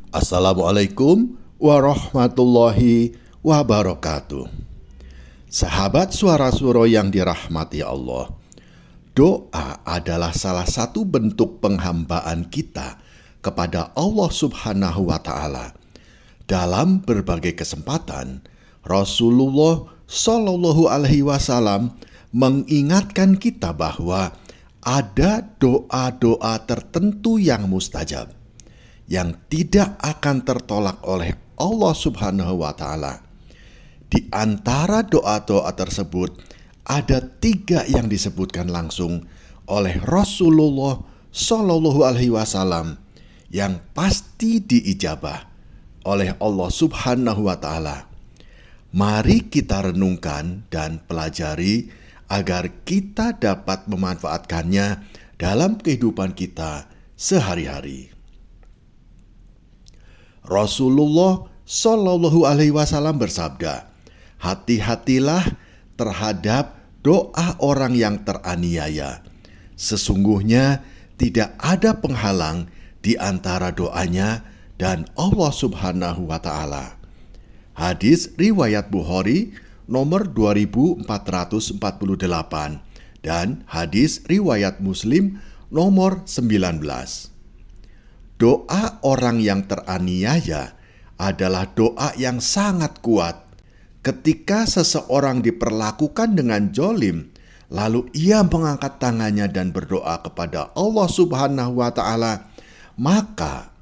Assalamualaikum warahmatullahi wabarakatuh. Sahabat Suara Suro yang dirahmati Allah, doa adalah salah satu bentuk penghambaan kita kepada Allah Subhanahu wa Ta'ala. Dalam berbagai kesempatan, Rasulullah Shallallahu Alaihi Wasallam mengingatkan kita bahwa ada doa-doa tertentu yang mustajab, yang tidak akan tertolak oleh Allah Subhanahu wa Ta'ala. Di antara doa-doa tersebut ada 3 yang disebutkan langsung oleh Rasulullah Shallallahu Alaihi Wasallam yang pasti diijabah oleh Allah Subhanahu wa Ta'ala. Mari kita renungkan dan pelajari agar kita dapat memanfaatkannya dalam kehidupan kita sehari-hari. Rasulullah Shallallahu Alaihi Wasallam bersabda, "Hati-hatilah terhadap doa orang yang teraniaya. Sesungguhnya tidak ada penghalang di antara doanya dan Allah Subhanahu wa Ta'ala." Hadis riwayat Bukhari nomor 2448 dan hadis riwayat Muslim nomor 19. Doa orang yang teraniaya adalah doa yang sangat kuat. Ketika seseorang diperlakukan dengan zolim, lalu ia mengangkat tangannya dan berdoa kepada Allah Subhanahu wa Ta'ala, maka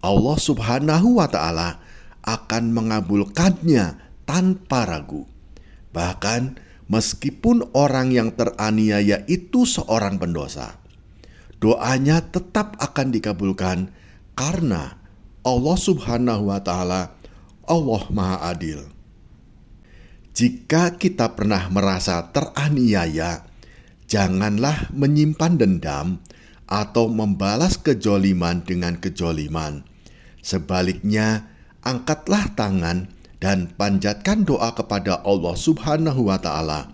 Allah Subhanahu wa Ta'ala akan mengabulkannya tanpa ragu. Bahkan meskipun orang yang teraniaya itu seorang pendosa, doanya tetap akan dikabulkan karena Allah Subhanahu wa Ta'ala, Allah Maha Adil. Jika kita pernah merasa teraniaya, janganlah menyimpan dendam atau membalas kejoliman dengan kejoliman. Sebaliknya, angkatlah tangan dan panjatkan doa kepada Allah Subhanahu wa Ta'ala,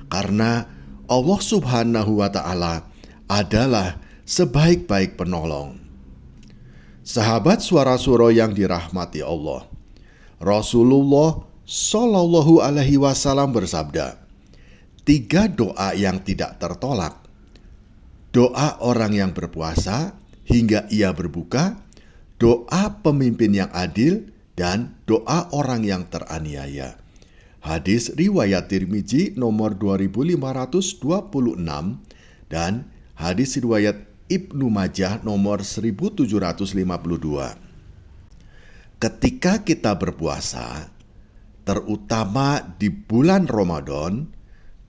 karena Allah Subhanahu wa Ta'ala adalah sebaik-baik penolong. Sahabat Suara Suro yang dirahmati Allah, Rasulullah Shallallahu Alaihi Wasallam bersabda, 3 doa yang tidak tertolak: doa orang yang berpuasa hingga ia berbuka, doa pemimpin yang adil, dan doa orang yang teraniaya. Hadis riwayat Tirmizi nomor 2526 dan hadis riwayat Ibnu Majah nomor 1752. Ketika kita berpuasa, terutama di bulan Ramadan,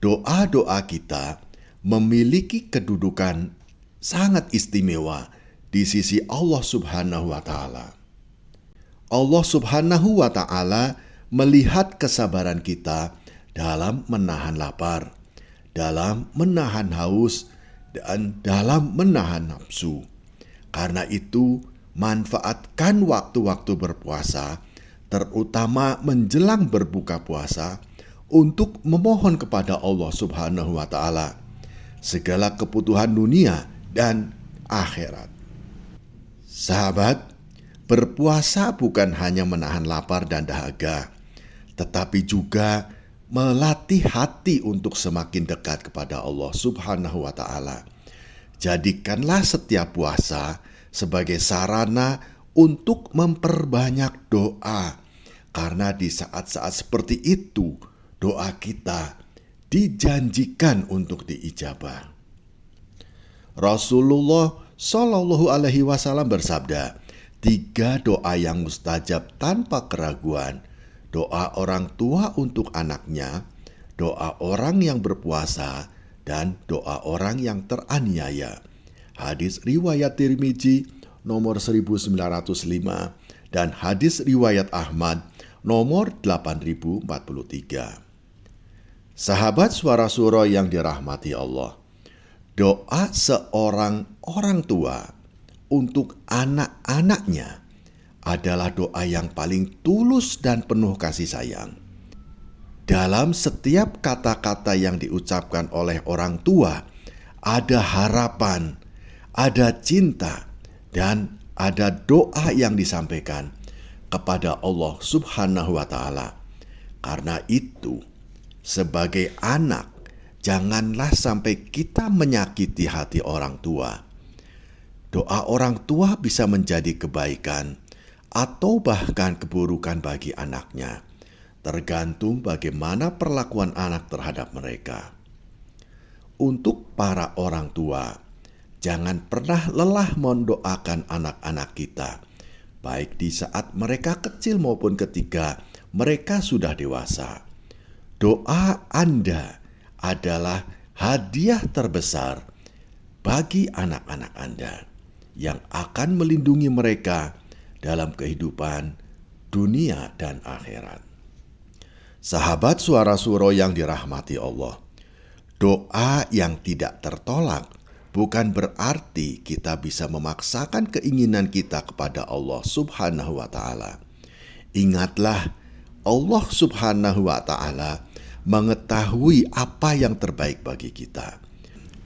doa-doa kita memiliki kedudukan sangat istimewa di sisi Allah Subhanahu wa Ta'ala. Allah Subhanahu wa Ta'ala melihat kesabaran kita dalam menahan lapar, dalam menahan haus, dan dalam menahan nafsu. Karena itu, manfaatkan waktu-waktu berpuasa, terutama menjelang berbuka puasa, untuk memohon kepada Allah Subhanahu wa Ta'ala segala kebutuhan dunia dan akhirat. Sahabat, berpuasa bukan hanya menahan lapar dan dahaga, tetapi juga melatih hati untuk semakin dekat kepada Allah Subhanahu wa Ta'ala. Jadikanlah setiap puasa sebagai sarana untuk memperbanyak doa, karena di saat-saat seperti itu doa kita dijanjikan untuk diijabah. Rasulullah Shallallahu Alaihi Wasallam bersabda, 3 doa yang mustajab tanpa keraguan: doa orang tua untuk anaknya, doa orang yang berpuasa, dan doa orang yang teraniaya. Hadis riwayat Tirmizi nomor 1905 dan hadis riwayat Ahmad nomor 8043. Sahabat Suara Suro yang dirahmati Allah, doa seorang orang tua untuk anak-anaknya adalah doa yang paling tulus dan penuh kasih sayang. Dalam setiap kata-kata yang diucapkan oleh orang tua, ada harapan, ada cinta, dan ada doa yang disampaikan kepada Allah Subhanahu wa Ta'ala. Karena itu, sebagai anak, janganlah sampai kita menyakiti hati orang tua. Doa orang tua bisa menjadi kebaikan atau bahkan keburukan bagi anaknya, tergantung bagaimana perlakuan anak terhadap mereka. Untuk para orang tua, jangan pernah lelah mendoakan anak-anak kita, baik di saat mereka kecil maupun ketika mereka sudah dewasa. Doa Anda adalah hadiah terbesar bagi anak-anak Anda yang akan melindungi mereka dalam kehidupan dunia dan akhirat. Sahabat Suara Suro yang dirahmati Allah, doa yang tidak tertolak bukan berarti kita bisa memaksakan keinginan kita kepada Allah Subhanahu wa Ta'ala. Ingatlah, Allah Subhanahu wa Ta'ala mengetahui apa yang terbaik bagi kita.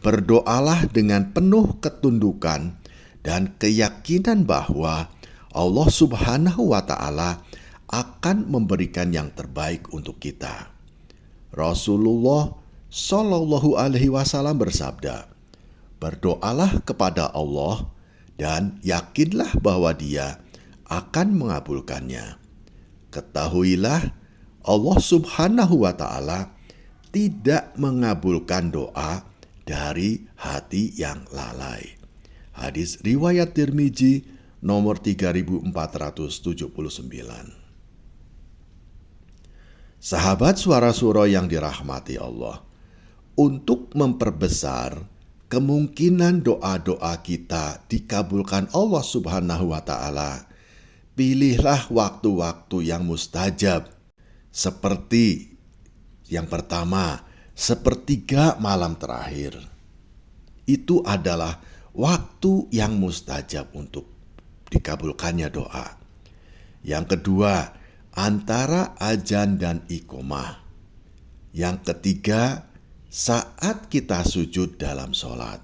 Berdoalah dengan penuh ketundukan dan keyakinan bahwa Allah Subhanahu wa Ta'ala akan memberikan yang terbaik untuk kita. Rasulullah Shallallahu Alaihi Wasallam bersabda, "Berdoalah kepada Allah dan yakinlah bahwa Dia akan mengabulkannya. Ketahuilah, Allah Subhanahu wa Ta'ala tidak mengabulkan doa dari hati yang lalai." Hadis riwayat Tirmizi nomor 3479. Sahabat Suara Suro yang dirahmati Allah, untuk memperbesar kemungkinan doa-doa kita dikabulkan Allah Subhanahu wa Ta'ala, pilihlah waktu-waktu yang mustajab. Seperti yang pertama, sepertiga malam terakhir. Itu adalah waktu yang mustajab untuk dikabulkannya doa. Yang kedua, antara azan dan iqomah. Yang ketiga, saat kita sujud dalam sholat.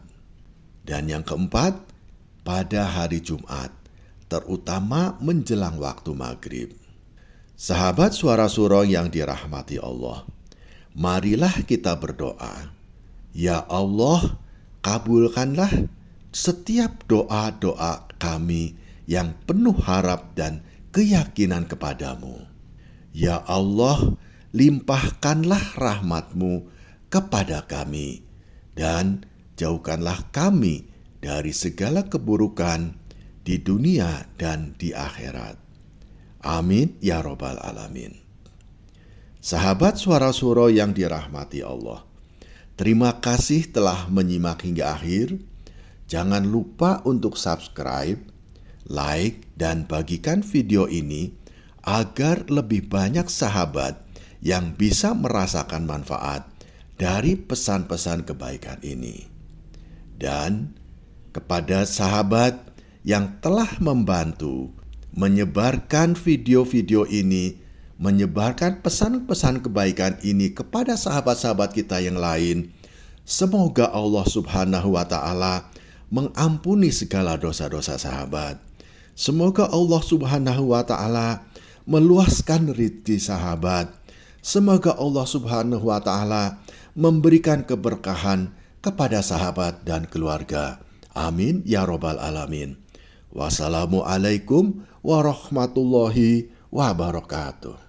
Dan yang keempat, pada hari Jumat, terutama menjelang waktu maghrib. Sahabat Suara Suro yang dirahmati Allah, marilah kita berdoa. Ya Allah, kabulkanlah setiap doa-doa kami yang penuh harap dan keyakinan kepadamu. Ya Allah, limpahkanlah rahmat-Mu kepada kami dan jauhkanlah kami dari segala keburukan di dunia dan di akhirat. Amin ya Rabbal Alamin. Sahabat Suara Suro yang dirahmati Allah, terima kasih telah menyimak hingga akhir. Jangan lupa untuk subscribe, like, dan bagikan video ini agar lebih banyak sahabat yang bisa merasakan manfaat dari pesan-pesan kebaikan ini. Dan kepada sahabat yang telah membantu menyebarkan video-video ini, menyebarkan pesan-pesan kebaikan ini kepada sahabat-sahabat kita yang lain, semoga Allah Subhanahu wa Ta'ala mengampuni segala dosa-dosa sahabat. Semoga Allah Subhanahu wa Ta'ala meluaskan rezeki sahabat. Semoga Allah Subhanahu wa Ta'ala memberikan keberkahan kepada sahabat dan keluarga. Amin ya Rabbal Alamin. Wassalamualaikum warahmatullahi wabarakatuh.